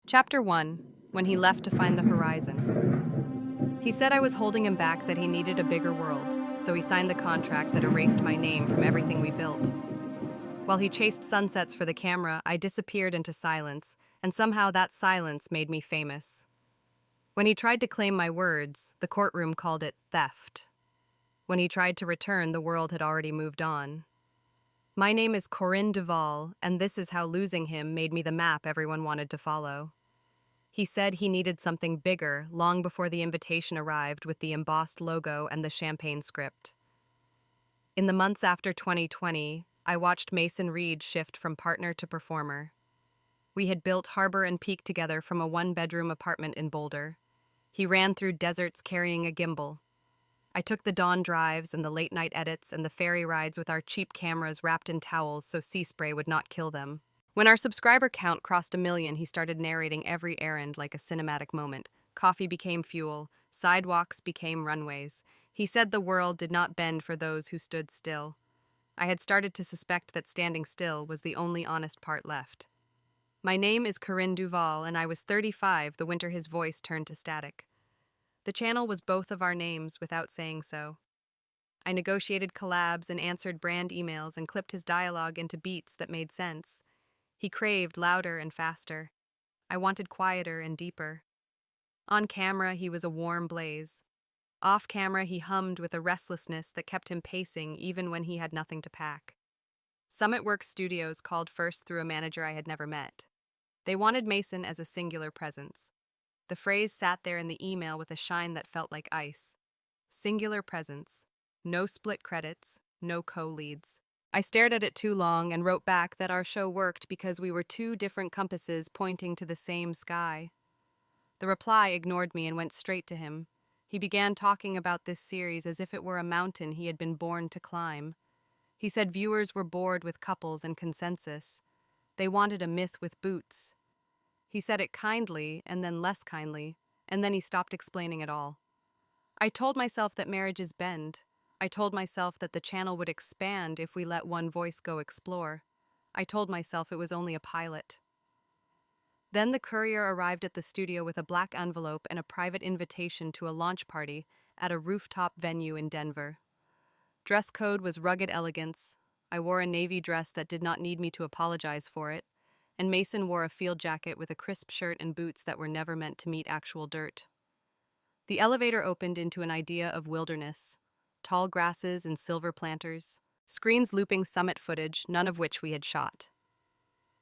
Chapter 1. When he left to find the horizon. He said I was holding him back, that he needed a bigger world, so he signed the contract that erased my name from everything we built. While he chased sunsets for the camera, I disappeared into silence, and somehow that silence made me famous. When he tried to claim my words, the courtroom called it theft. When he tried to return, the world had already moved on. My name is Corinne Duval, and this is how losing him made me the map everyone wanted to follow. He said he needed something bigger long before the invitation arrived with the embossed logo and the champagne script. In the months after 2020, I watched Mason Reed shift from partner to performer. We had built Harbor and Peak together from a one-bedroom apartment in Boulder. He ran through deserts carrying a gimbal. I took the dawn drives and the late-night edits and the ferry rides with our cheap cameras wrapped in towels so sea spray would not kill them. When our subscriber count crossed 1 million, he started narrating every errand like a cinematic moment. Coffee became fuel, sidewalks became runways. He said the world did not bend for those who stood still. I had started to suspect that standing still was the only honest part left. My name is Corinne Duval, and I was 35 the winter his voice turned to static. The channel was both of our names without saying so. I negotiated collabs and answered brand emails and clipped his dialogue into beats that made sense. He craved louder and faster. I wanted quieter and deeper. On camera, he was a warm blaze. Off camera, he hummed with a restlessness that kept him pacing even when he had nothing to pack. SummitWorks Studios called first through a manager I had never met. They wanted Mason as a singular presence. The phrase sat there in the email with a shine that felt like ice. Singular presence. No split credits, no co-leads. I stared at it too long and wrote back that our show worked because we were two different compasses pointing to the same sky. The reply ignored me and went straight to him. He began talking about this series as if it were a mountain he had been born to climb. He said viewers were bored with couples and consensus. They wanted a myth with boots. He said it kindly and then less kindly, and then he stopped explaining it all. I told myself that marriages bend. I told myself that the channel would expand if we let one voice go explore. I told myself it was only a pilot. Then the courier arrived at the studio with a black envelope and a private invitation to a launch party at a rooftop venue in Denver. Dress code was rugged elegance. I wore a navy dress that did not need me to apologize for it, and Mason wore a field jacket with a crisp shirt and boots that were never meant to meet actual dirt. The elevator opened into an idea of wilderness. Tall grasses and silver planters, screens looping summit footage, none of which we had shot.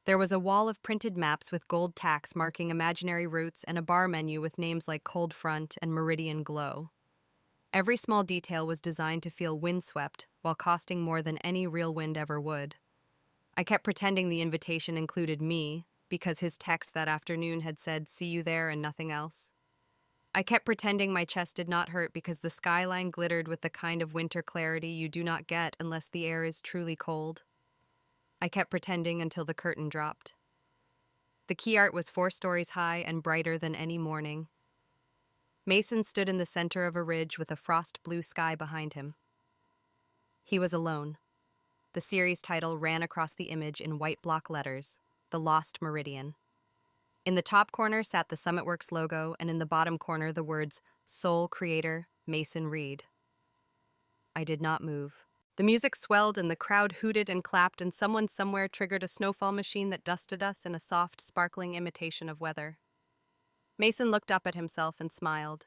There was a wall of printed maps with gold tacks marking imaginary routes and a bar menu with names like Cold Front and Meridian Glow. Every small detail was designed to feel windswept while costing more than any real wind ever would. I kept pretending the invitation included me because his text that afternoon had said, "See you there," and nothing else. I kept pretending my chest did not hurt because the skyline glittered with the kind of winter clarity you do not get unless the air is truly cold. I kept pretending until the curtain dropped. The key art was 4 stories high and brighter than any morning. Mason stood in the center of a ridge with a frost blue sky behind him. He was alone. The series title ran across the image in white block letters, The Lost Meridian. In the top corner sat the SummitWorks logo, and in the bottom corner the words, Sole Creator, Mason Reed. I did not move. The music swelled and the crowd hooted and clapped, and someone somewhere triggered a snowfall machine that dusted us in a soft, sparkling imitation of weather. Mason looked up at himself and smiled.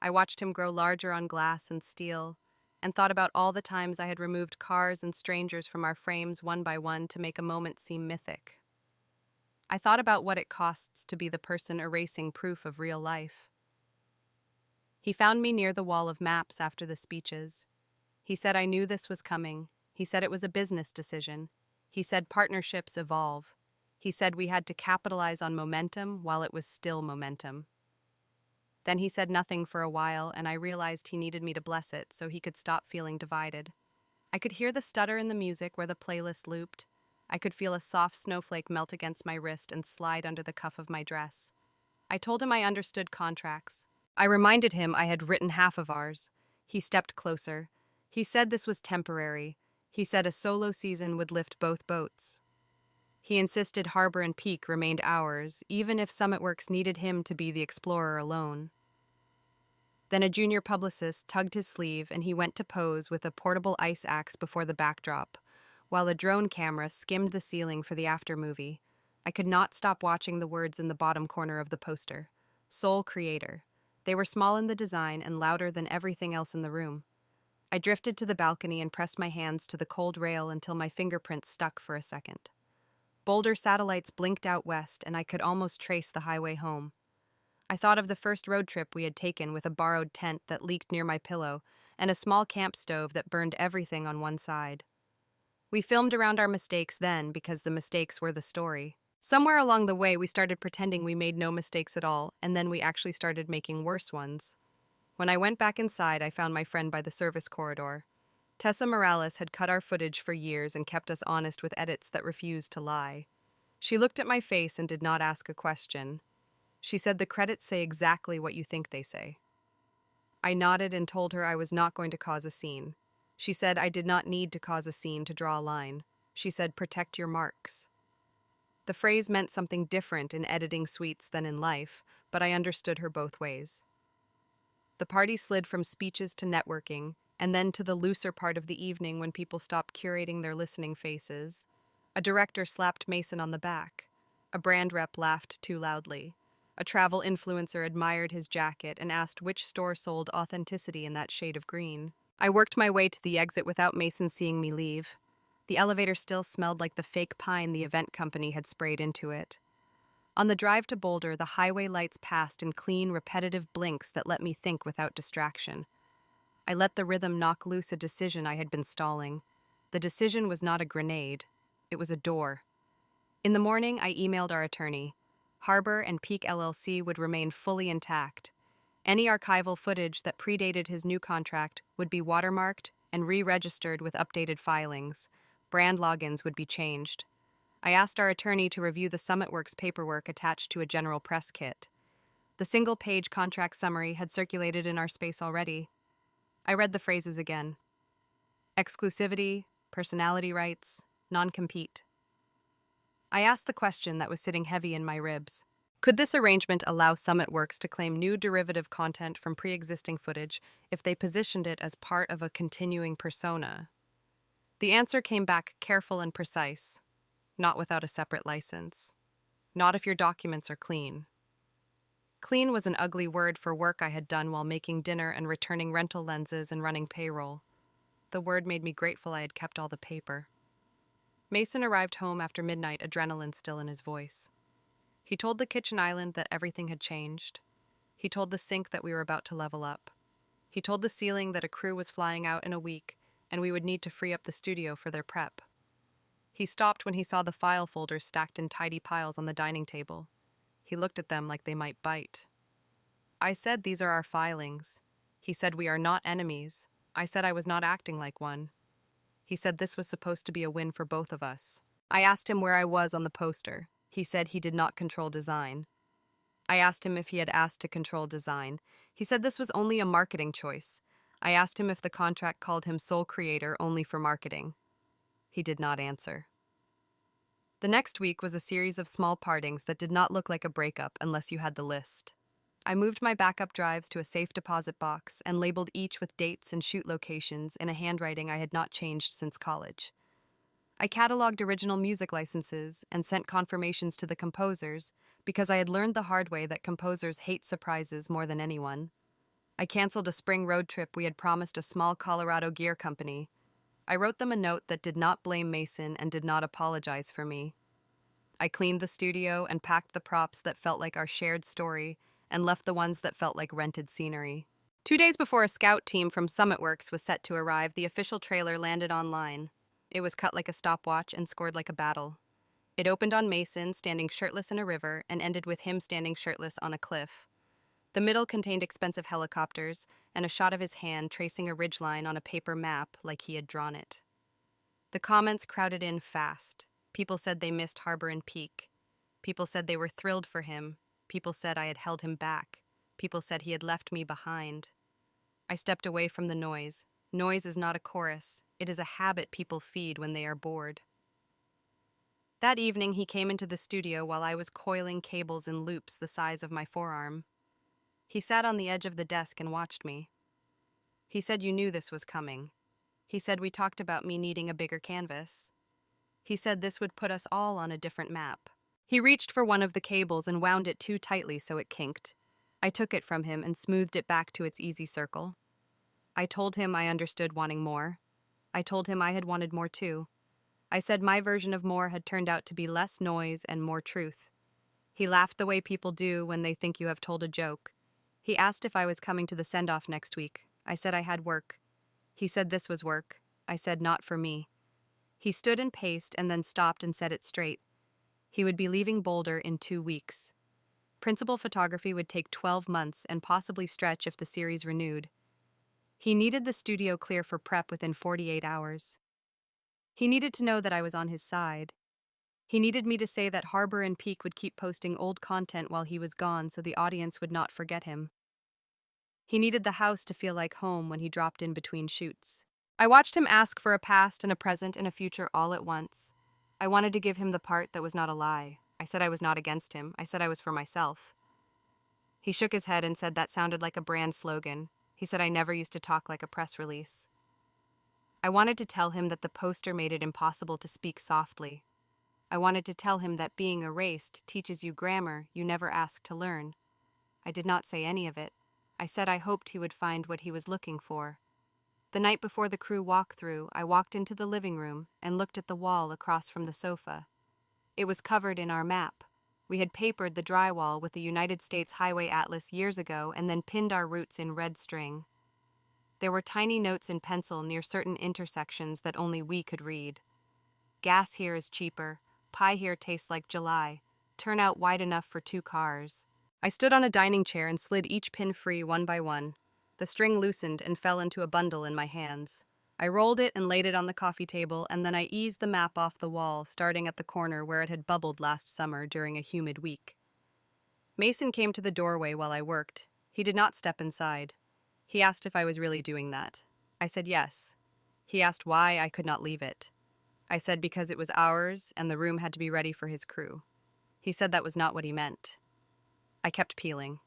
I watched him grow larger on glass and steel, and thought about all the times I had removed cars and strangers from our frames one by one to make a moment seem mythic. I thought about what it costs to be the person erasing proof of real life. He found me near the wall of maps after the speeches. He said I knew this was coming. He said it was a business decision. He said partnerships evolve. He said we had to capitalize on momentum while it was still momentum. Then he said nothing for a while, and I realized he needed me to bless it so he could stop feeling divided. I could hear the stutter in the music where the playlist looped. I could feel a soft snowflake melt against my wrist and slide under the cuff of my dress. I told him I understood contracts. I reminded him I had written half of ours. He stepped closer. He said this was temporary. He said a solo season would lift both boats. He insisted Harbor and Peak remained ours, even if SummitWorks needed him to be the explorer alone. Then a junior publicist tugged his sleeve and he went to pose with a portable ice axe before the backdrop, while a drone camera skimmed the ceiling for the aftermovie. I could not stop watching the words in the bottom corner of the poster. Sole Creator. They were small in the design and louder than everything else in the room. I drifted to the balcony and pressed my hands to the cold rail until my fingerprints stuck for a second. Boulder satellites blinked out west and I could almost trace the highway home. I thought of the first road trip we had taken with a borrowed tent that leaked near my pillow and a small camp stove that burned everything on one side. We filmed around our mistakes then because the mistakes were the story. Somewhere along the way, we started pretending we made no mistakes at all, and then we actually started making worse ones. When I went back inside, I found my friend by the service corridor. Tessa Morales had cut our footage for years and kept us honest with edits that refused to lie. She looked at my face and did not ask a question. She said the credits say exactly what you think they say. I nodded and told her I was not going to cause a scene. She said I did not need to cause a scene to draw a line. She said, protect your marks. The phrase meant something different in editing suites than in life, but I understood her both ways. The party slid from speeches to networking, and then to the looser part of the evening when people stopped curating their listening faces. A director slapped Mason on the back. A brand rep laughed too loudly. A travel influencer admired his jacket and asked which store sold authenticity in that shade of green. I worked my way to the exit without Mason seeing me leave. The elevator still smelled like the fake pine the event company had sprayed into it. On the drive to Boulder, the highway lights passed in clean, repetitive blinks that let me think without distraction. I let the rhythm knock loose a decision I had been stalling. The decision was not a grenade. It was a door. In the morning, I emailed our attorney. Harbor and Peak LLC would remain fully intact. Any archival footage that predated his new contract would be watermarked and re-registered with updated filings. Brand logins would be changed. I asked our attorney to review the SummitWorks paperwork attached to a general press kit. The single-page contract summary had circulated in our space already. I read the phrases again. Exclusivity, personality rights, non-compete. I asked the question that was sitting heavy in my ribs. Could this arrangement allow SummitWorks to claim new derivative content from pre-existing footage if they positioned it as part of a continuing persona? The answer came back careful and precise. Not without a separate license. Not if your documents are clean. Clean was an ugly word for work I had done while making dinner and returning rental lenses and running payroll. The word made me grateful I had kept all the paper. Mason arrived home after midnight, adrenaline still in his voice. He told the kitchen island that everything had changed. He told the sink that we were about to level up. He told the ceiling that a crew was flying out in a week and we would need to free up the studio for their prep. He stopped when he saw the file folders stacked in tidy piles on the dining table. He looked at them like they might bite. I said these are our filings. He said we are not enemies. I said I was not acting like one. He said this was supposed to be a win for both of us. I asked him where I was on the poster. He said he did not control design. I asked him if he had asked to control design. He said this was only a marketing choice. I asked him if the contract called him sole creator only for marketing. He did not answer. The next week was a series of small partings that did not look like a breakup unless you had the list. I moved my backup drives to a safe deposit box and labeled each with dates and shoot locations in a handwriting I had not changed since college. I cataloged original music licenses and sent confirmations to the composers because I had learned the hard way that composers hate surprises more than anyone. I canceled a spring road trip we had promised a small Colorado gear company. I wrote them a note that did not blame Mason and did not apologize for me. I cleaned the studio and packed the props that felt like our shared story and left the ones that felt like rented scenery. 2 days before a scout team from SummitWorks was set to arrive, the official trailer landed online. It was cut like a stopwatch and scored like a battle. It opened on Mason standing shirtless in a river and ended with him standing shirtless on a cliff. The middle contained expensive helicopters and a shot of his hand tracing a ridgeline on a paper map like he had drawn it. The comments crowded in fast. People said they missed Harbor and Peak. People said they were thrilled for him. People said I had held him back. People said he had left me behind. I stepped away from the noise. Noise is not a chorus. It is a habit people feed when they are bored. That evening, he came into the studio while I was coiling cables in loops the size of my forearm. He sat on the edge of the desk and watched me. He said, "You knew this was coming." He said, "We talked about me needing a bigger canvas." He said this would put us all on a different map. He reached for one of the cables and wound it too tightly so it kinked. I took it from him and smoothed it back to its easy circle. I told him I understood wanting more. I told him I had wanted more too. I said my version of more had turned out to be less noise and more truth. He laughed the way people do when they think you have told a joke. He asked if I was coming to the send-off next week. I said I had work. He said this was work. I said not for me. He stood and paced and then stopped and said it straight. He would be leaving Boulder in 2 weeks. Principal photography would take 12 months and possibly stretch if the series renewed. He needed the studio clear for prep within 48 hours. He needed to know that I was on his side. He needed me to say that Harbor and Peak would keep posting old content while he was gone so the audience would not forget him. He needed the house to feel like home when he dropped in between shoots. I watched him ask for a past and a present and a future all at once. I wanted to give him the part that was not a lie. I said I was not against him. I said I was for myself. He shook his head and said that sounded like a brand slogan. He said I never used to talk like a press release. I wanted to tell him that the poster made it impossible to speak softly. I wanted to tell him that being erased teaches you grammar you never asked to learn. I did not say any of it. I said I hoped he would find what he was looking for. The night before the crew walkthrough, I walked into the living room and looked at the wall across from the sofa. It was covered in our map. We had papered the drywall with the United States Highway Atlas years ago and then pinned our routes in red string. There were tiny notes in pencil near certain intersections that only we could read. Gas here is cheaper. Pie here tastes like July. Turnout wide enough for 2 cars. I stood on a dining chair and slid each pin free one by one. The string loosened and fell into a bundle in my hands. I rolled it and laid it on the coffee table, and then I eased the map off the wall, starting at the corner where it had bubbled last summer during a humid week. Mason came to the doorway while I worked. He did not step inside. He asked if I was really doing that. I said yes. He asked why I could not leave it. I said because it was ours and the room had to be ready for his crew. He said that was not what he meant. I kept peeling.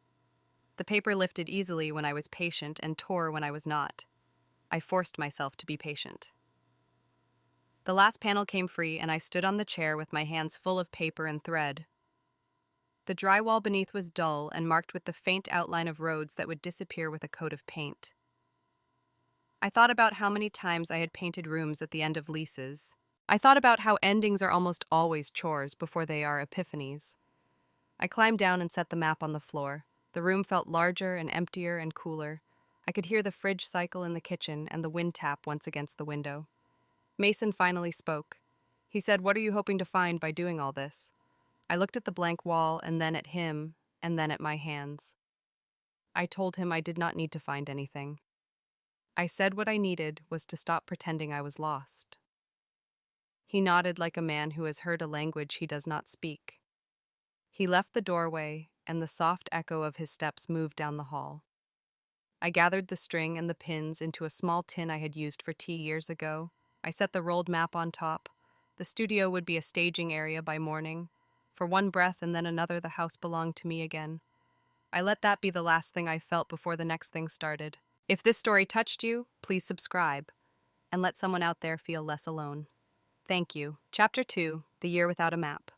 The paper lifted easily when I was patient and tore when I was not. I forced myself to be patient. The last panel came free and I stood on the chair with my hands full of paper and thread. The drywall beneath was dull and marked with the faint outline of roads that would disappear with a coat of paint. I thought about how many times I had painted rooms at the end of leases. I thought about how endings are almost always chores before they are epiphanies. I climbed down and set the map on the floor. The room felt larger and emptier and cooler. I could hear the fridge cycle in the kitchen and the wind tap once against the window. Mason finally spoke. He said, "What are you hoping to find by doing all this?" I looked at the blank wall and then at him and then at my hands. I told him I did not need to find anything. I said what I needed was to stop pretending I was lost. He nodded like a man who has heard a language he does not speak. He left the doorway, and the soft echo of his steps moved down the hall. I gathered the string and the pins into a small tin I had used for tea years ago. I set the rolled map on top. The studio would be a staging area by morning. For one breath and then another, the house belonged to me again. I let that be the last thing I felt before the next thing started. If this story touched you, please subscribe, and let someone out there feel less alone. Thank you. Chapter 2, The Year Without a Map.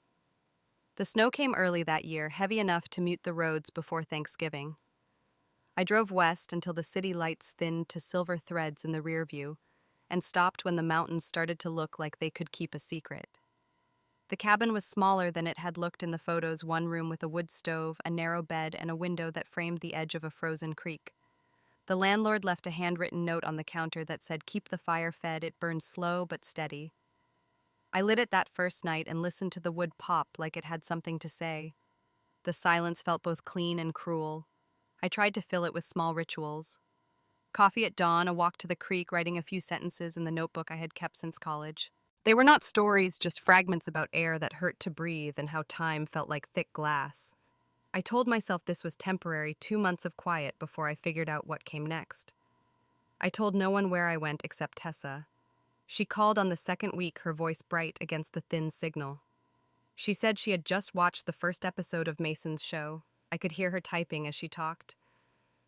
The snow came early that year, heavy enough to mute the roads before Thanksgiving. I drove west until the city lights thinned to silver threads in the rear view, and stopped when the mountains started to look like they could keep a secret. The cabin was smaller than it had looked in the photos, one room with a wood stove, a narrow bed, and a window that framed the edge of a frozen creek. The landlord left a handwritten note on the counter that said, "Keep the fire fed, it burns slow but steady." I lit it that first night and listened to the wood pop like it had something to say. The silence felt both clean and cruel. I tried to fill it with small rituals. Coffee at dawn, a walk to the creek, writing a few sentences in the notebook I had kept since college. They were not stories, just fragments about air that hurt to breathe and how time felt like thick glass. I told myself this was temporary, 2 months of quiet before I figured out what came next. I told no one where I went except Tessa. She called on the second week, her voice bright against the thin signal. She said she had just watched the first episode of Mason's show. I could hear her typing as she talked.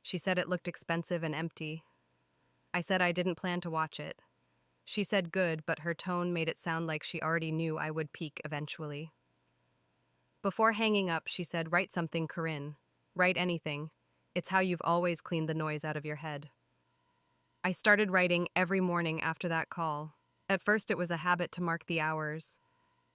She said it looked expensive and empty. I said I didn't plan to watch it. She said good, but her tone made it sound like she already knew I would peak eventually. Before hanging up, she said, "Write something, Corinne. Write anything. It's how you've always cleaned the noise out of your head." I started writing every morning after that call. At first, it was a habit to mark the hours.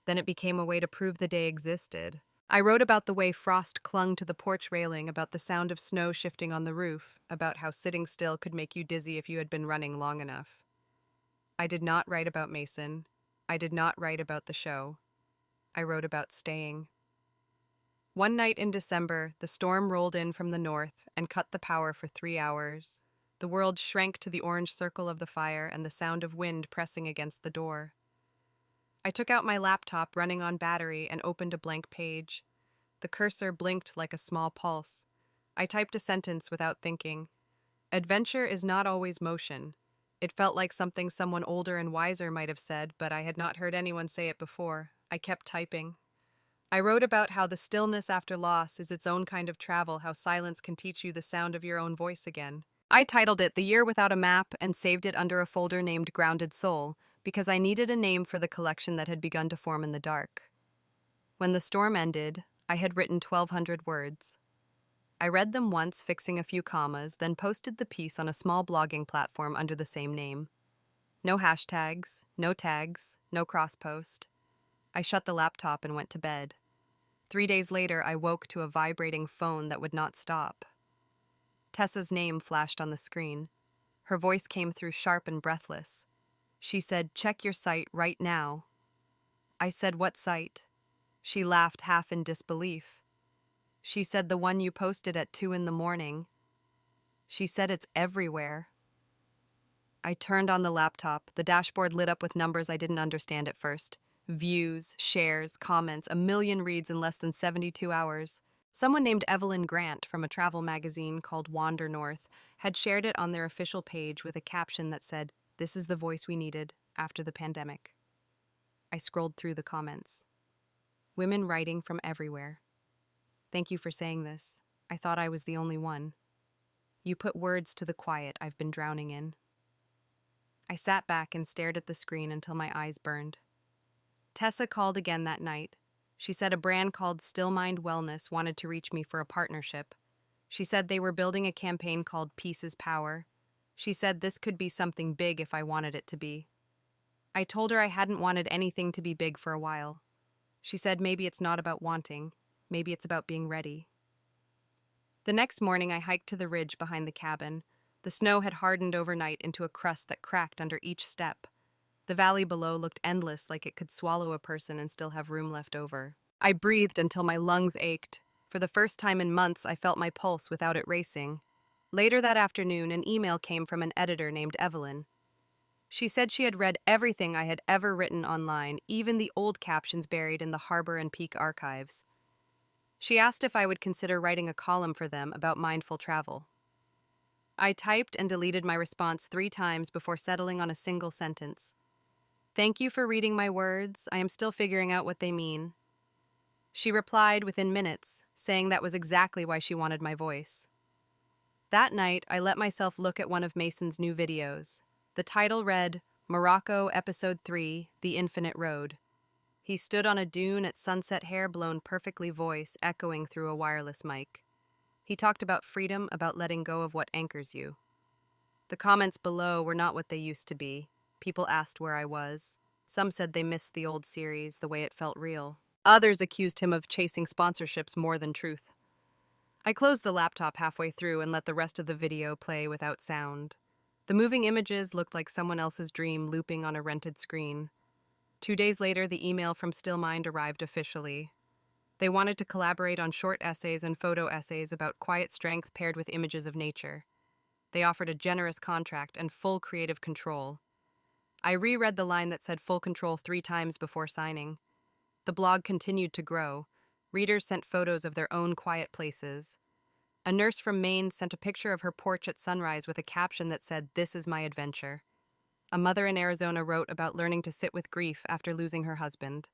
Then it became a way to prove the day existed. I wrote about the way frost clung to the porch railing, about the sound of snow shifting on the roof, about how sitting still could make you dizzy if you had been running long enough. I did not write about Mason. I did not write about the show. I wrote about staying. One night in December, the storm rolled in from the north and cut the power for 3 hours. The world shrank to the orange circle of the fire and the sound of wind pressing against the door. I took out my laptop running on battery and opened a blank page. The cursor blinked like a small pulse. I typed a sentence without thinking. Adventure is not always motion. It felt like something someone older and wiser might have said, but I had not heard anyone say it before. I kept typing. I wrote about how the stillness after loss is its own kind of travel, how silence can teach you the sound of your own voice again. I titled it "The Year Without a Map" and saved it under a folder named Grounded Soul, because I needed a name for the collection that had begun to form in the dark. When the storm ended, I had written 1,200 words. I read them once, fixing a few commas, then posted the piece on a small blogging platform under the same name. No hashtags, no tags, no cross-post. I shut the laptop and went to bed. 3 days later, I woke to a vibrating phone that would not stop. Tessa's name flashed on the screen. Her voice came through sharp and breathless. She said, "Check your site right now." I said, "What site?" She laughed, half in disbelief. She said, "The one you posted at 2 in the morning." She said, "It's everywhere." I turned on the laptop. The dashboard lit up with numbers I didn't understand at first. Views, shares, comments, 1,000,000 reads in less than 72 hours. Someone named Evelyn Grant from a travel magazine called Wander North had shared it on their official page with a caption that said, "This is the voice we needed after the pandemic." I scrolled through the comments. Women writing from everywhere. "Thank you for saying this. I thought I was the only one. You put words to the quiet I've been drowning in." I sat back and stared at the screen until my eyes burned. Tessa called again that night. She said a brand called Still Mind Wellness wanted to reach me for a partnership. She said they were building a campaign called Peace is Power. She said this could be something big if I wanted it to be. I told her I hadn't wanted anything to be big for a while. She said maybe it's not about wanting, maybe it's about being ready. The next morning I hiked to the ridge behind the cabin. The snow had hardened overnight into a crust that cracked under each step. The valley below looked endless, like it could swallow a person and still have room left over. I breathed until my lungs ached. For the first time in months, I felt my pulse without it racing. Later that afternoon, an email came from an editor named Evelyn. She said she had read everything I had ever written online, even the old captions buried in the Harbor and Peak archives. She asked if I would consider writing a column for them about mindful travel. I typed and deleted my response 3 times before settling on a single sentence. "Thank you for reading my words. I am still figuring out what they mean." She replied within minutes, saying that was exactly why she wanted my voice. That night, I let myself look at one of Mason's new videos. The title read, "Morocco, Episode 3, The Infinite Road." He stood on a dune at sunset, hair blown perfectly, voice echoing through a wireless mic. He talked about freedom, about letting go of what anchors you. The comments below were not what they used to be. People asked where I was. Some said they missed the old series, the way it felt real. Others accused him of chasing sponsorships more than truth. I closed the laptop halfway through and let the rest of the video play without sound. The moving images looked like someone else's dream looping on a rented screen. 2 days later, the email from Stillmind arrived officially. They wanted to collaborate on short essays and photo essays about quiet strength paired with images of nature. They offered a generous contract and full creative control. I reread the line that said full control 3 times before signing. The blog continued to grow. Readers sent photos of their own quiet places. A nurse from Maine sent a picture of her porch at sunrise with a caption that said, "This is my adventure." A mother in Arizona wrote about learning to sit with grief after losing her husband.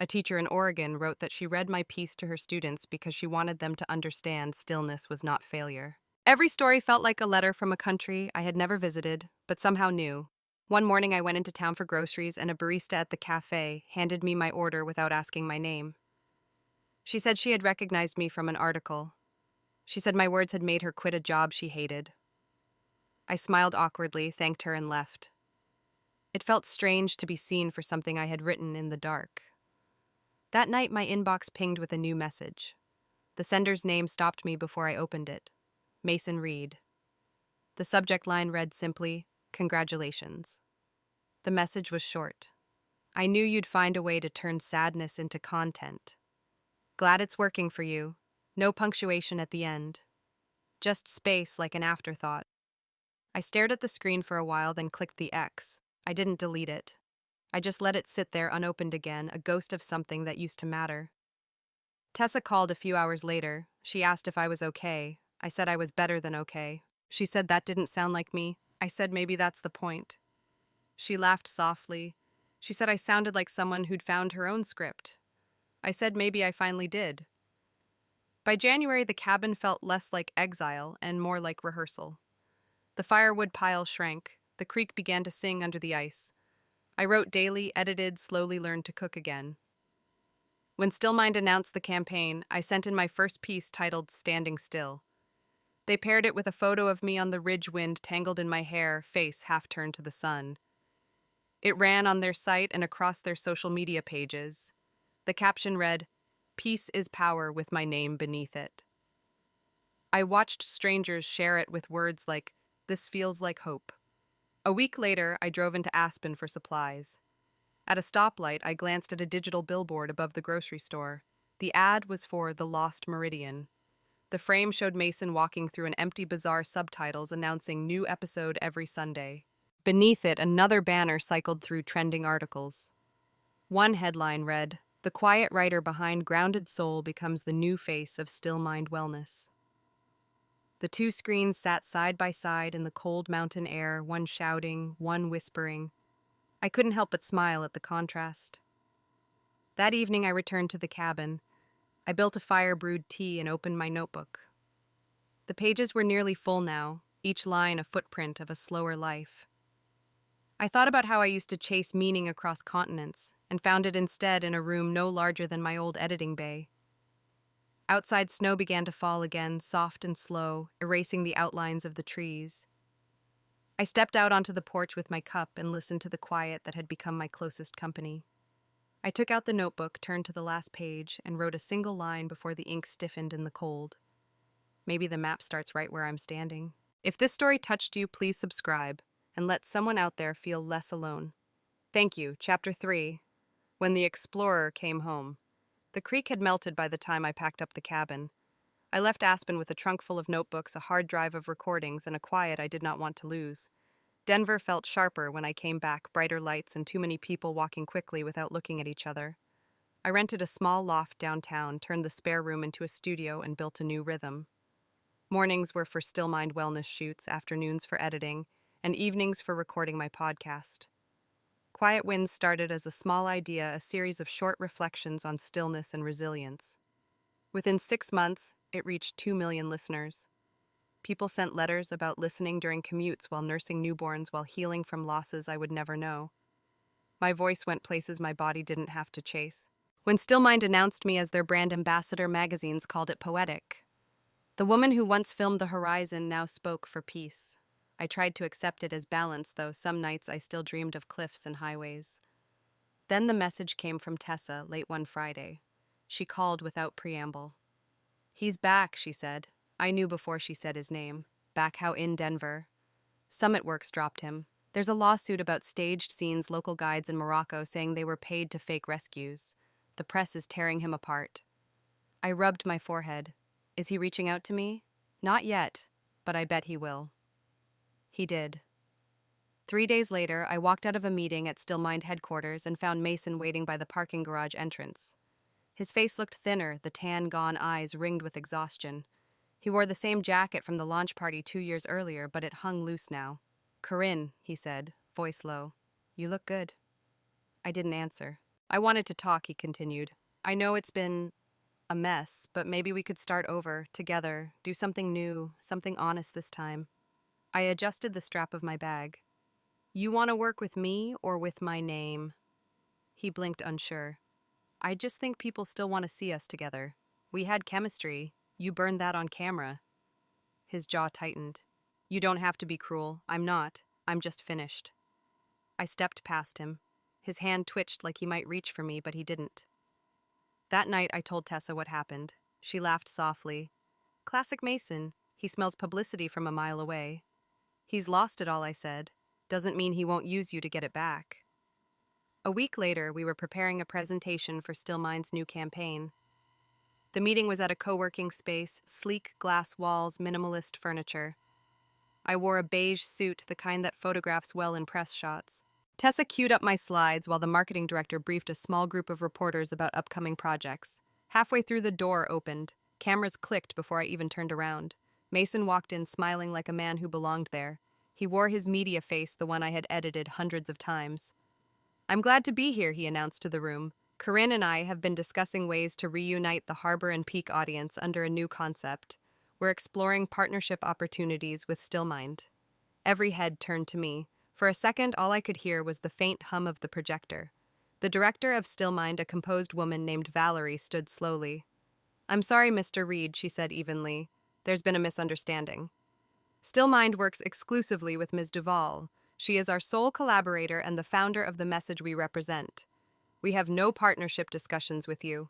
A teacher in Oregon wrote that she read my piece to her students because she wanted them to understand stillness was not failure. Every story felt like a letter from a country I had never visited, but somehow knew. One morning I went into town for groceries and a barista at the cafe handed me my order without asking my name. She said she had recognized me from an article. She said my words had made her quit a job she hated. I smiled awkwardly, thanked her, and left. It felt strange to be seen for something I had written in the dark. That night, my inbox pinged with a new message. The sender's name stopped me before I opened it. Mason Reed. The subject line read simply, "Congratulations." The message was short. "I knew you'd find a way to turn sadness into content. Glad it's working for you. No punctuation at the end. Just space like an afterthought." I stared at the screen for a while, then clicked the X. I didn't delete it. I just let it sit there unopened again, a ghost of something that used to matter. Tessa called a few hours later. She asked if I was okay. I said I was better than okay. She said that didn't sound like me. I said maybe that's the point. She laughed softly. She said I sounded like someone who'd found her own script. I said maybe I finally did. By January, the cabin felt less like exile and more like rehearsal. The firewood pile shrank. The creek began to sing under the ice. I wrote daily, edited, slowly learned to cook again. When Stillmind announced the campaign, I sent in my first piece titled "Standing Still." They paired it with a photo of me on the ridge wind tangled in my hair, face half turned to the sun. It ran on their site and across their social media pages. The caption read, "Peace is power," with my name beneath it. I watched strangers share it with words like, "This feels like hope." A week later, I drove into Aspen for supplies. At a stoplight, I glanced at a digital billboard above the grocery store. The ad was for The Lost Meridian. The frame showed Mason walking through an empty bazaar, subtitles announcing new episode every Sunday. Beneath it, another banner cycled through trending articles. One headline read, "The quiet writer behind Grounded Soul becomes the new face of Still Mind Wellness." The two screens sat side by side in the cold mountain air, one shouting, one whispering. I couldn't help but smile at the contrast. That evening I returned to the cabin. I built a fire, brewed tea, and opened my notebook. The pages were nearly full now, each line a footprint of a slower life. I thought about how I used to chase meaning across continents, and found it instead in a room no larger than my old editing bay. Outside, snow began to fall again, soft and slow, erasing the outlines of the trees. I stepped out onto the porch with my cup and listened to the quiet that had become my closest company. I took out the notebook, turned to the last page, and wrote a single line before the ink stiffened in the cold. Maybe the map starts right where I'm standing. If this story touched you, please subscribe and let someone out there feel less alone. Thank you. Chapter 3. When the Explorer Came Home. The creek had melted by the time I packed up the cabin. I left Aspen with a trunk full of notebooks, a hard drive of recordings, and a quiet I did not want to lose. Denver felt sharper when I came back, brighter lights and too many people walking quickly without looking at each other. I rented a small loft downtown, turned the spare room into a studio, and built a new rhythm. Mornings were for Still Mind wellness shoots, afternoons for editing, and evenings for recording my podcast. Quiet Winds started as a small idea, a series of short reflections on stillness and resilience. Within 6 months, it reached 2 million listeners. People sent letters about listening during commutes while nursing newborns, while healing from losses I would never know. My voice went places my body didn't have to chase. When Stillmind announced me as their brand ambassador, magazines called it poetic. The woman who once filmed the horizon now spoke for peace. I tried to accept it as balance, though some nights I still dreamed of cliffs and highways. Then the message came from Tessa late one Friday. She called without preamble. "He's back," she said. I knew before she said his name. Back how in Denver. Summit Works dropped him. There's a lawsuit about staged scenes, local guides in Morocco saying they were paid to fake rescues. The press is tearing him apart. I rubbed my forehead. Is he reaching out to me? Not yet, but I bet he will. He did. 3 days later, I walked out of a meeting at Stillmind headquarters and found Mason waiting by the parking garage entrance. His face looked thinner, the tan, gone eyes ringed with exhaustion. He wore the same jacket from the launch party 2 years earlier, but it hung loose now. "Corinne," he said, voice low. "You look good." I didn't answer. I wanted to talk, he continued. I know it's been a mess, but maybe we could start over, together, do something new, something honest this time. I adjusted the strap of my bag. You want to work with me or with my name? He blinked, unsure. I just think people still want to see us together. We had chemistry. You burned that on camera. His jaw tightened. You don't have to be cruel. I'm not. I'm just finished. I stepped past him. His hand twitched like he might reach for me, but he didn't. That night, I told Tessa what happened. She laughed softly. Classic Mason. He smells publicity from a mile away. He's lost it all, I said. Doesn't mean he won't use you to get it back. A week later, we were preparing a presentation for Stillmind's new campaign. The meeting was at a co-working space, sleek glass walls, minimalist furniture. I wore a beige suit, the kind that photographs well in press shots. Tessa queued up my slides while the marketing director briefed a small group of reporters about upcoming projects. Halfway through, the door opened. Cameras clicked before I even turned around. Mason walked in, smiling like a man who belonged there. He wore his media face, the one I had edited hundreds of times. I'm glad to be here, he announced to the room. Corinne and I have been discussing ways to reunite the Harbor and Peak audience under a new concept. We're exploring partnership opportunities with Stillmind. Every head turned to me. For a second, all I could hear was the faint hum of the projector. The director of Stillmind, a composed woman named Valerie, stood slowly. I'm sorry, Mr. Reed, she said evenly. There's been a misunderstanding. Stillmind works exclusively with Ms. Duval. She is our sole collaborator and the founder of the message we represent. We have no partnership discussions with you.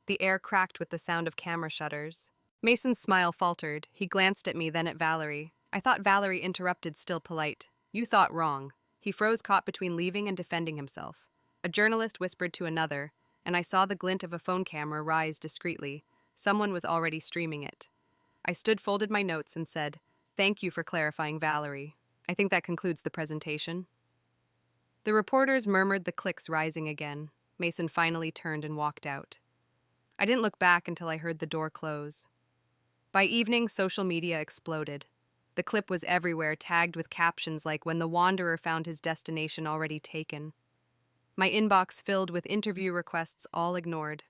The air cracked with the sound of camera shutters. Mason's smile faltered. He glanced at me, then at Valerie. I thought Valerie interrupted, still polite. You thought wrong. He froze, caught between leaving and defending himself. A journalist whispered to another, and I saw the glint of a phone camera rise discreetly. Someone was already streaming it. I stood, folded my notes, and said, Thank you for clarifying, Valerie. I think that concludes the presentation. The reporters murmured, the clicks rising again. Mason finally turned and walked out. I didn't look back until I heard the door close. By evening, social media exploded. The clip was everywhere, tagged with captions like, When the Wanderer found his destination already taken. My inbox filled with interview requests, all ignored.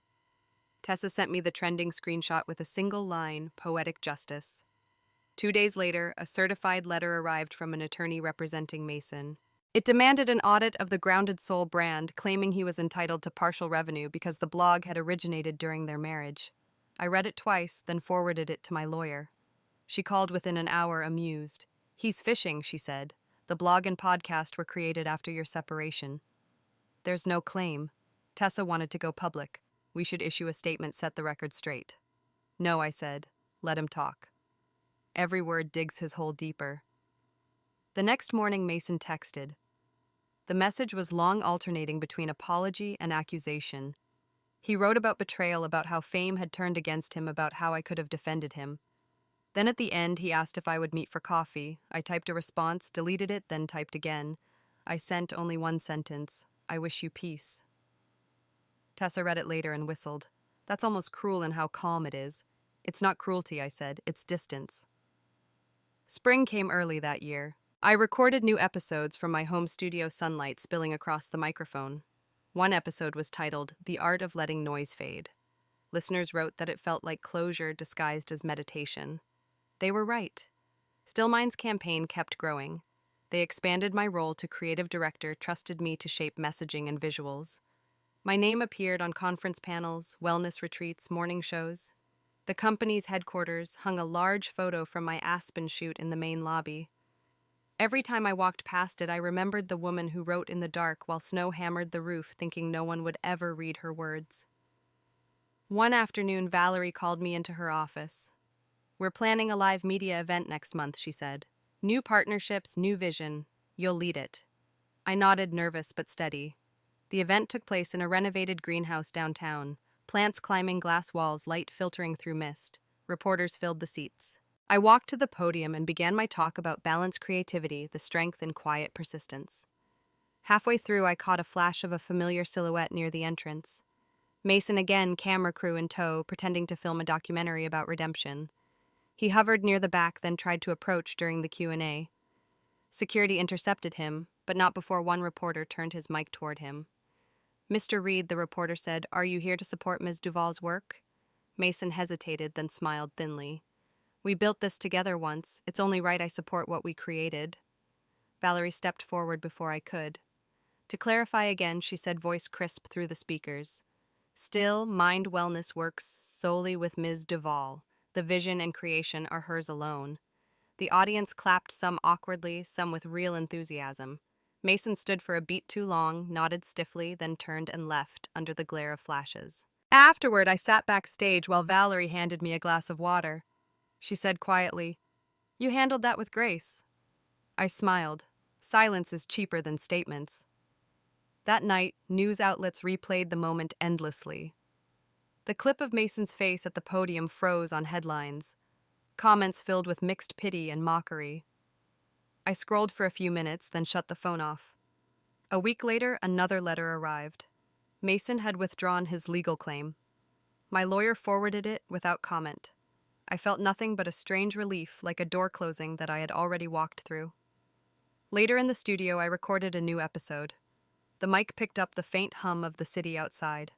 Tessa sent me the trending screenshot with a single line, Poetic Justice. 2 days later, a certified letter arrived from an attorney representing Mason. It demanded an audit of the Grounded Soul brand, claiming he was entitled to partial revenue because the blog had originated during their marriage. I read it twice, then forwarded it to my lawyer. She called within an hour, amused. He's fishing, she said. The blog and podcast were created after your separation. There's no claim. Tessa wanted to go public. We should issue a statement, set the record straight. No, I said. Let him talk. Every word digs his hole deeper. The next morning, Mason texted. The message was long, alternating between apology and accusation. He wrote about betrayal, about how fame had turned against him, about how I could have defended him. Then at the end, he asked if I would meet for coffee. I typed a response, deleted it, then typed again. I sent only one sentence. I wish you peace. Tessa read it later and whistled. That's almost cruel in how calm it is. It's not cruelty, I said. It's distance. Spring came early that year. I recorded new episodes from my home studio, sunlight spilling across the microphone. One episode was titled, The Art of Letting Noise Fade. Listeners wrote that it felt like closure disguised as meditation. They were right. Stillmind's campaign kept growing. They expanded my role to creative director, trusted me to shape messaging and visuals. My name appeared on conference panels, wellness retreats, morning shows. The company's headquarters hung a large photo from my Aspen shoot in the main lobby. Every time I walked past it, I remembered the woman who wrote in the dark while snow hammered the roof, thinking no one would ever read her words. One afternoon, Valerie called me into her office. We're planning a live media event next month, she said. New partnerships, new vision. You'll lead it. I nodded, nervous but steady. The event took place in a renovated greenhouse downtown. Plants climbing glass walls, light filtering through mist. Reporters filled the seats. I walked to the podium and began my talk about balanced creativity, the strength in quiet persistence. Halfway through, I caught a flash of a familiar silhouette near the entrance. Mason again, camera crew in tow, pretending to film a documentary about redemption. He hovered near the back, then tried to approach during the Q&A. Security intercepted him, but not before one reporter turned his mic toward him. Mr. Reed, the reporter said, are you here to support Ms. Duval's work? Mason hesitated, then smiled thinly. We built this together once. It's only right I support what we created. Valerie stepped forward before I could. To clarify again, she said, voice crisp through the speakers. Still, Mind Wellness works solely with Ms. Duval. The vision and creation are hers alone. The audience clapped, some awkwardly, some with real enthusiasm. Mason stood for a beat too long, nodded stiffly, then turned and left under the glare of flashes. Afterward, I sat backstage while Valerie handed me a glass of water. She said quietly, you handled that with grace. I smiled. Silence is cheaper than statements. That night, news outlets replayed the moment endlessly. The clip of Mason's face at the podium froze on headlines, comments filled with mixed pity and mockery. I scrolled for a few minutes, then shut the phone off. A week later, another letter arrived. Mason had withdrawn his legal claim. My lawyer forwarded it without comment. I felt nothing but a strange relief, like a door closing that I had already walked through. Later in the studio, I recorded a new episode. The mic picked up the faint hum of the city outside.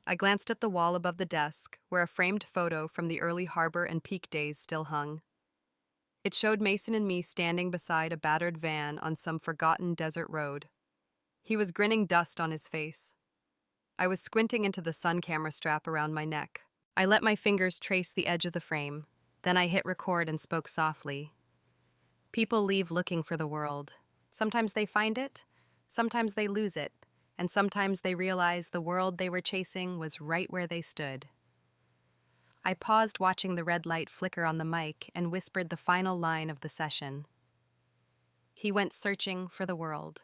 I glanced at the wall above the desk, where a framed photo from the early harbor and peak days still hung. It showed Mason and me standing beside a battered van on some forgotten desert road. He was grinning, dust on his face. I was squinting into the sun camera strap around my neck. I let my fingers trace the edge of the frame. Then I hit record and spoke softly. People leave looking for the world. Sometimes they find it, sometimes they lose it, and sometimes they realize the world they were chasing was right where they stood. I paused, watching the red light flicker on the mic, and whispered the final line of the session. He went searching for the world.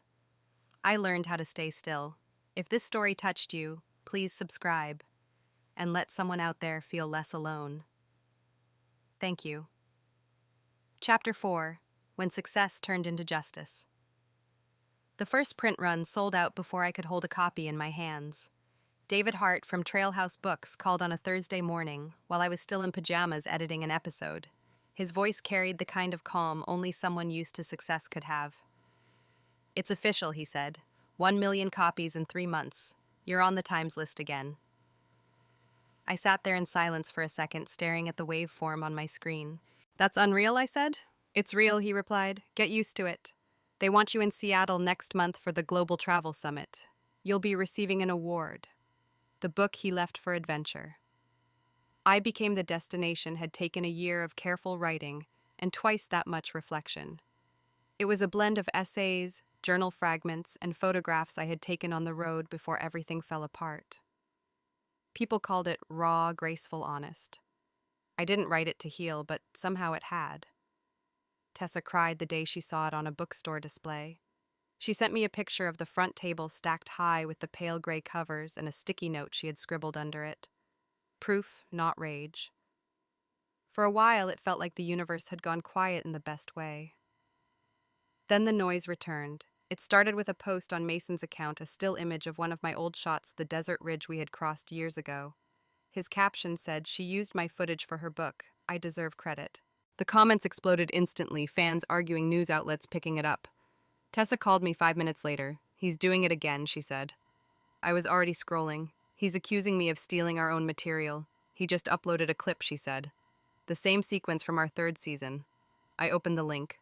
I learned how to stay still. If this story touched you, please subscribe and let someone out there feel less alone. Thank you. Chapter 4. When Success Turned into Justice. The first print run sold out before I could hold a copy in my hands. David Hart from Trailhouse Books called on a Thursday morning while I was still in pajamas editing an episode. His voice carried the kind of calm only someone used to success could have. It's official, he said. 1 million copies in 3 months. You're on the Times list again. I sat there in silence for a second, staring at the waveform on my screen. That's unreal, I said. It's real, he replied. Get used to it. They want you in Seattle next month for the Global Travel Summit. You'll be receiving an award. The book he left for adventure. I Became the Destination had taken a year of careful writing and twice that much reflection. It was a blend of essays, journal fragments, and photographs I had taken on the road before everything fell apart. People called it raw, graceful, honest. I didn't write it to heal, but somehow it had. Tessa cried the day she saw it on a bookstore display. She sent me a picture of the front table stacked high with the pale gray covers and a sticky note she had scribbled under it. Proof, not rage. For a while, it felt like the universe had gone quiet in the best way. Then the noise returned. It started with a post on Mason's account, a still image of one of my old shots, the desert ridge we had crossed years ago. His caption said, "She used my footage for her book. I deserve credit." The comments exploded instantly, fans arguing, news outlets picking it up. Tessa called me 5 minutes later. "He's doing it again," she said. I was already scrolling. "He's accusing me of stealing our own material. He just uploaded a clip," she said. "The same sequence from our 3rd season." I opened the link.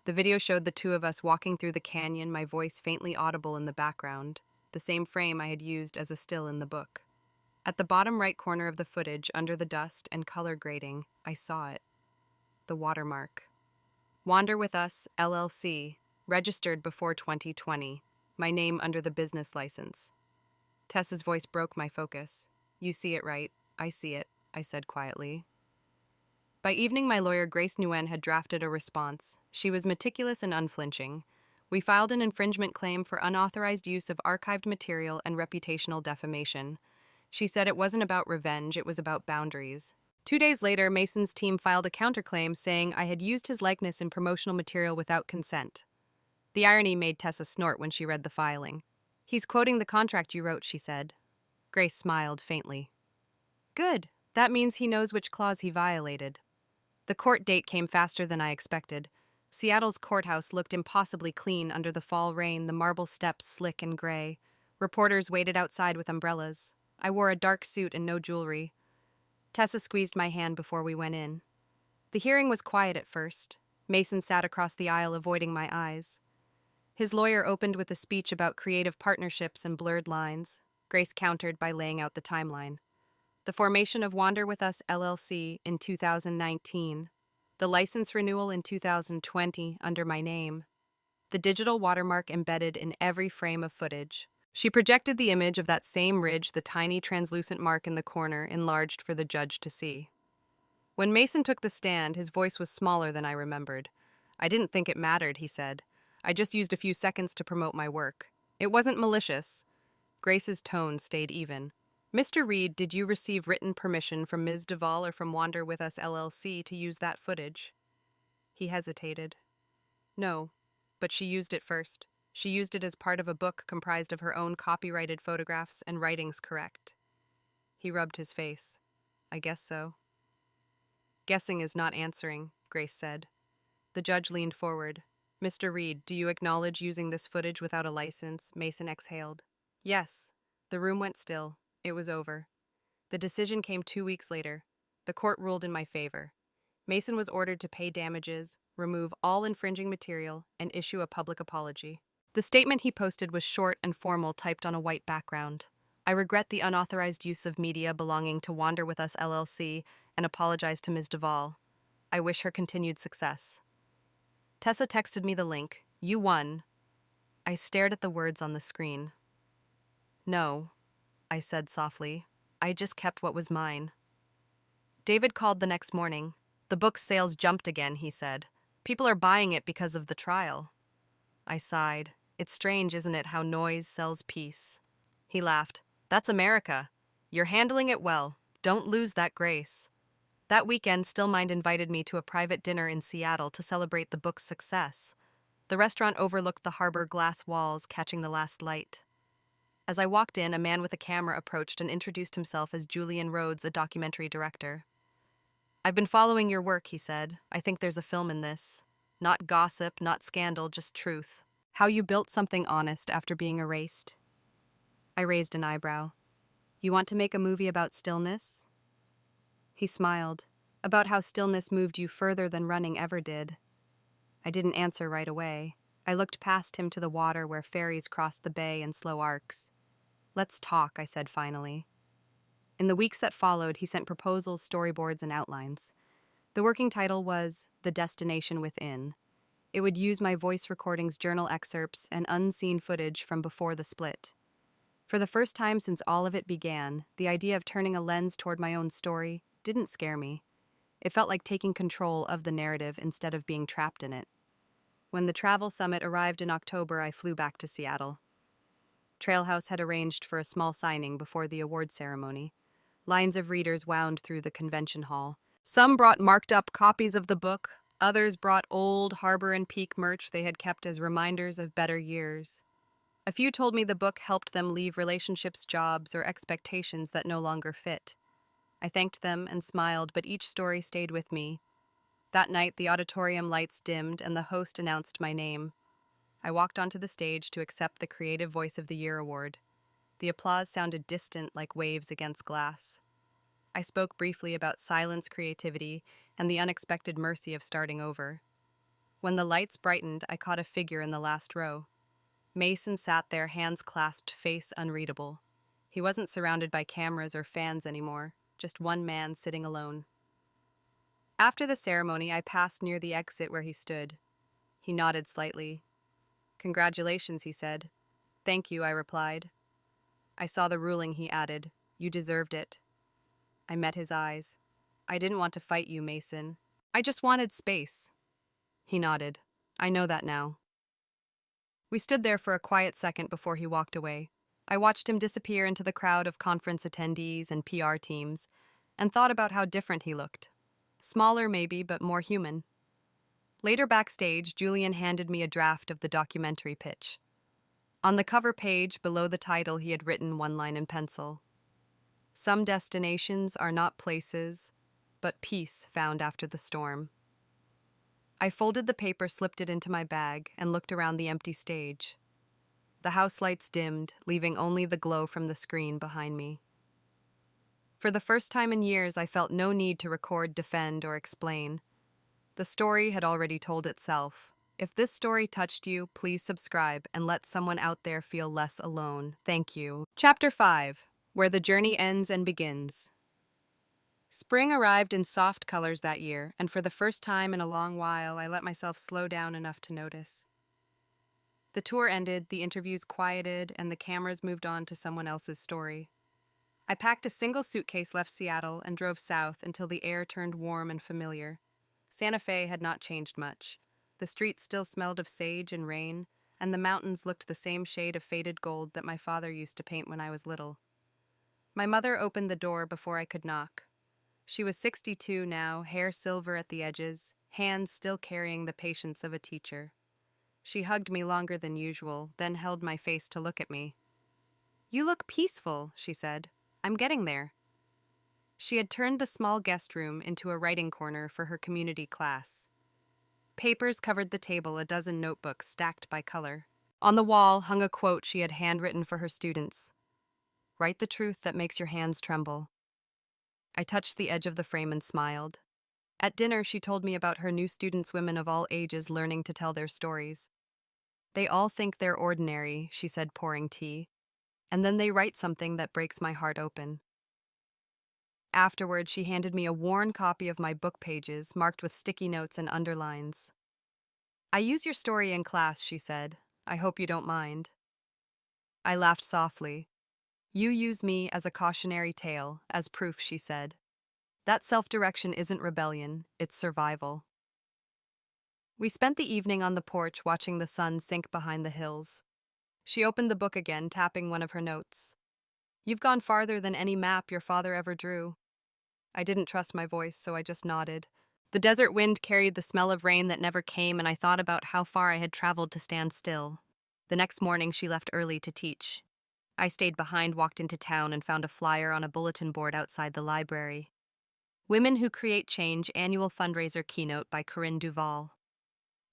The video showed the two of us walking through the canyon, my voice faintly audible in the background, the same frame I had used as a still in the book. At the bottom right corner of the footage, under the dust and color grading, I saw it. The watermark. Wander With Us, LLC, registered before 2020, my name under the business license. Tessa's voice broke my focus. "You see it right. I see it," I said quietly. By evening, my lawyer Grace Nguyen had drafted a response. She was meticulous and unflinching. We filed an infringement claim for unauthorized use of archived material and reputational defamation. She said it wasn't about revenge, it was about boundaries. 2 days later, Mason's team filed a counterclaim saying I had used his likeness in promotional material without consent. The irony made Tessa snort when she read the filing. "He's quoting the contract you wrote," she said. Grace smiled faintly. "Good. That means he knows which clause he violated." The court date came faster than I expected. Seattle's courthouse looked impossibly clean under the fall rain, the marble steps slick and gray. Reporters waited outside with umbrellas. I wore a dark suit and no jewelry. Tessa squeezed my hand before we went in. The hearing was quiet at first. Mason sat across the aisle, avoiding my eyes. His lawyer opened with a speech about creative partnerships and blurred lines. Grace countered by laying out the timeline. The formation of Wander With Us LLC in 2019. The license renewal in 2020 under my name. The digital watermark embedded in every frame of footage. She projected the image of that same ridge, the tiny translucent mark in the corner, enlarged for the judge to see. When Mason took the stand, his voice was smaller than I remembered. I didn't think it mattered, he said. I just used a few seconds to promote my work. It wasn't malicious. Grace's tone stayed even. Mr. Reed, did you receive written permission from Ms. Duvall or from Wander With Us LLC to use that footage? He hesitated. No, but she used it first. She used it as part of a book comprised of her own copyrighted photographs and writings, correct? He rubbed his face. I guess so. Guessing is not answering, Grace said. The judge leaned forward. Mr. Reed, do you acknowledge using this footage without a license? Mason exhaled. Yes. The room went still. It was over. The decision came 2 weeks later. The court ruled in my favor. Mason was ordered to pay damages, remove all infringing material, and issue a public apology. The statement he posted was short and formal, typed on a white background. I regret the unauthorized use of media belonging to Wander With Us LLC and apologize to Ms. Duvall. I wish her continued success. Tessa texted me the link. You won. I stared at the words on the screen. No, I said softly. I just kept what was mine. David called the next morning. The book's sales jumped again, he said. People are buying it because of the trial. I sighed. It's strange, isn't it, how noise sells peace? He laughed. That's America. You're handling it well. Don't lose that grace. That weekend, Stillmind invited me to a private dinner in Seattle to celebrate the book's success. The restaurant overlooked the harbor glass walls, catching the last light. As I walked in, a man with a camera approached and introduced himself as Julian Rhodes, a documentary director. I've been following your work, he said. I think there's a film in this. Not gossip, not scandal, just truth. How you built something honest after being erased. I raised an eyebrow. You want to make a movie about stillness? He smiled. About how stillness moved you further than running ever did. I didn't answer right away. I looked past him to the water where ferries crossed the bay in slow arcs. Let's talk, I said finally. In the weeks that followed, he sent proposals, storyboards, and outlines. The working title was The Destination Within. It would use my voice recordings, journal excerpts, and unseen footage from before the split. For the first time since all of it began, the idea of turning a lens toward my own story didn't scare me. It felt like taking control of the narrative instead of being trapped in it. When the travel summit arrived in October, I flew back to Seattle. Trailhouse had arranged for a small signing before the award ceremony. Lines of readers wound through the convention hall. Some brought marked-up copies of the book. Others brought old Harbor and Peak merch they had kept as reminders of better years. A few told me the book helped them leave relationships, jobs, or expectations that no longer fit. I thanked them and smiled, but each story stayed with me. That night, the auditorium lights dimmed and the host announced my name. I walked onto the stage to accept the Creative Voice of the Year award. The applause sounded distant like waves against glass. I spoke briefly about silence, creativity, and the unexpected mercy of starting over. When the lights brightened, I caught a figure in the last row. Mason sat there, hands clasped, face unreadable. He wasn't surrounded by cameras or fans anymore, just one man sitting alone. After the ceremony, I passed near the exit where he stood. He nodded slightly. Congratulations, he said. Thank you, I replied. I saw the ruling, he added. You deserved it. I met his eyes. I didn't want to fight you, Mason. I just wanted space. He nodded. I know that now. We stood there for a quiet second before he walked away. I watched him disappear into the crowd of conference attendees and PR teams, and thought about how different he looked. Smaller maybe, but more human. Later backstage, Julian handed me a draft of the documentary pitch. On the cover page, below the title, he had written one line in pencil. Some destinations are not places, but peace found after the storm. I folded the paper, slipped it into my bag, and looked around the empty stage. The house lights dimmed, leaving only the glow from the screen behind me. For the first time in years, I felt no need to record, defend, or explain. The story had already told itself. If this story touched you, please subscribe and let someone out there feel less alone. Thank you. Chapter 5, Where the Journey Ends and Begins. Spring arrived in soft colors that year, and for the first time in a long while, I let myself slow down enough to notice. The tour ended, the interviews quieted, and the cameras moved on to someone else's story. I packed a single suitcase, left Seattle, and drove south until the air turned warm and familiar. Santa Fe had not changed much. The streets still smelled of sage and rain, and the mountains looked the same shade of faded gold that my father used to paint when I was little. My mother opened the door before I could knock. She was 62 now, hair silver at the edges, hands still carrying the patience of a teacher. She hugged me longer than usual, then held my face to look at me. "You look peaceful," she said. "I'm getting there." She had turned the small guest room into a writing corner for her community class. Papers covered the table, a dozen notebooks stacked by color. On the wall hung a quote she had handwritten for her students. "Write the truth that makes your hands tremble." I touched the edge of the frame and smiled. At dinner, she told me about her new students, women of all ages learning to tell their stories. "They all think they're ordinary," she said, pouring tea, "and then they write something that breaks my heart open." Afterward, she handed me a worn copy of my book pages, marked with sticky notes and underlines. "I use your story in class," she said. "I hope you don't mind." I laughed softly. "You use me as a cautionary tale, as proof," she said. "That self-direction isn't rebellion, it's survival." We spent the evening on the porch watching the sun sink behind the hills. She opened the book again, tapping one of her notes. "You've gone farther than any map your father ever drew." I didn't trust my voice, so I just nodded. The desert wind carried the smell of rain that never came, and I thought about how far I had traveled to stand still. The next morning, she left early to teach. I stayed behind, walked into town, and found a flyer on a bulletin board outside the library. "Women Who Create Change Annual Fundraiser Keynote" by Corinne Duval.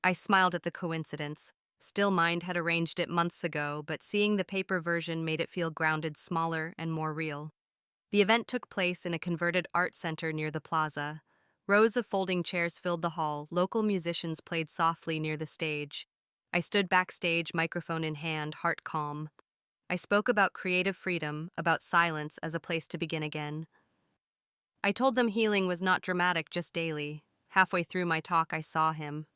I smiled at the coincidence. Still Mind had arranged it months ago, but seeing the paper version made it feel grounded, smaller, and more real. The event took place in a converted art center near the plaza. Rows of folding chairs filled the hall. Local musicians played softly near the stage. I stood backstage, microphone in hand, heart calm. I spoke about creative freedom, about silence as a place to begin again. I told them healing was not dramatic, just daily. Halfway through my talk, I saw him.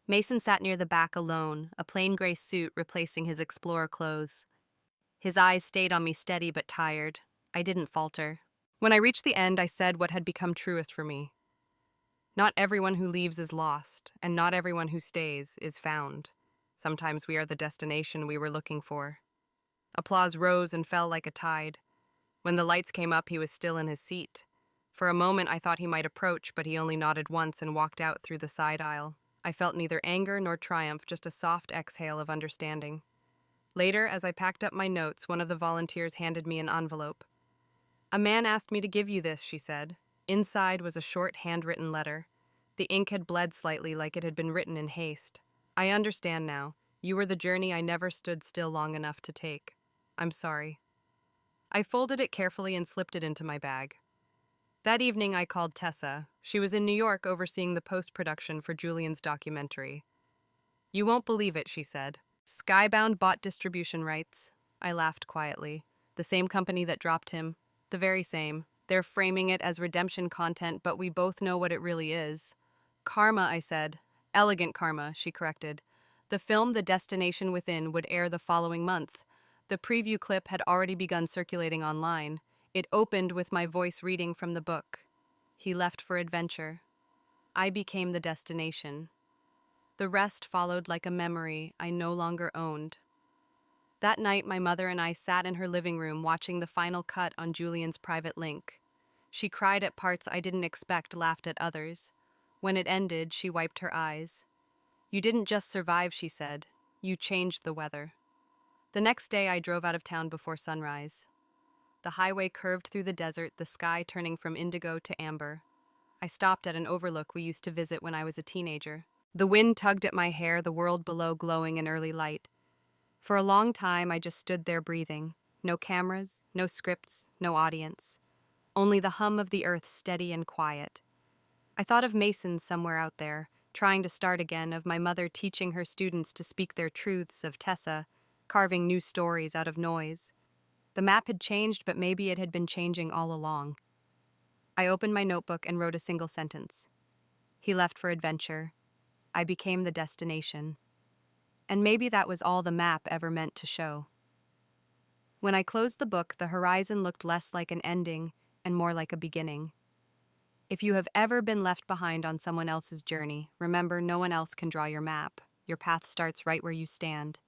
Mason sat near the back alone, a plain gray suit replacing his explorer clothes. His eyes stayed on me, steady but tired. I didn't falter. When I reached the end, I said what had become truest for me. Not everyone who leaves is lost, and not everyone who stays is found. Sometimes we are the destination we were looking for. Applause rose and fell like a tide. When the lights came up, he was still in his seat. For a moment, I thought he might approach, but he only nodded once and walked out through the side aisle. I felt neither anger nor triumph, just a soft exhale of understanding. Later, as I packed up my notes, one of the volunteers handed me an envelope. "A man asked me to give you this," she said. Inside was a short, handwritten letter. The ink had bled slightly, like it had been written in haste. "I understand now. You were the journey I never stood still long enough to take. I'm sorry." I folded it carefully and slipped it into my bag. That evening, I called Tessa. She was in New York overseeing the post-production for Julian's documentary. "You won't believe it," she said. "Skybound bought distribution rights." I laughed quietly. "The same company that dropped him. The very same. They're framing it as redemption content, but we both know what it really is." "Karma," I said. "Elegant karma," she corrected. The film The Destination Within would air the following month. The preview clip had already begun circulating online. It opened with my voice reading from the book. He left for adventure. I became the destination. The rest followed like a memory I no longer owned. That night, my mother and I sat in her living room watching the final cut on Julian's private link. She cried at parts I didn't expect, laughed at others. When it ended, she wiped her eyes. "You didn't just survive," she said. "You changed the weather." The next day, I drove out of town before sunrise. The highway curved through the desert, the sky turning from indigo to amber. I stopped at an overlook we used to visit when I was a teenager. The wind tugged at my hair, the world below glowing in early light. For a long time, I just stood there breathing. No cameras, no scripts, no audience. Only the hum of the earth steady and quiet. I thought of Masons somewhere out there, trying to start again, of my mother teaching her students to speak their truths, of Tessa, carving new stories out of noise. The map had changed, but maybe it had been changing all along. I opened my notebook and wrote a single sentence. He left for adventure. I became the destination. And maybe that was all the map ever meant to show. When I closed the book, the horizon looked less like an ending and more like a beginning. If you have ever been left behind on someone else's journey, remember no one else can draw your map. Your path starts right where you stand.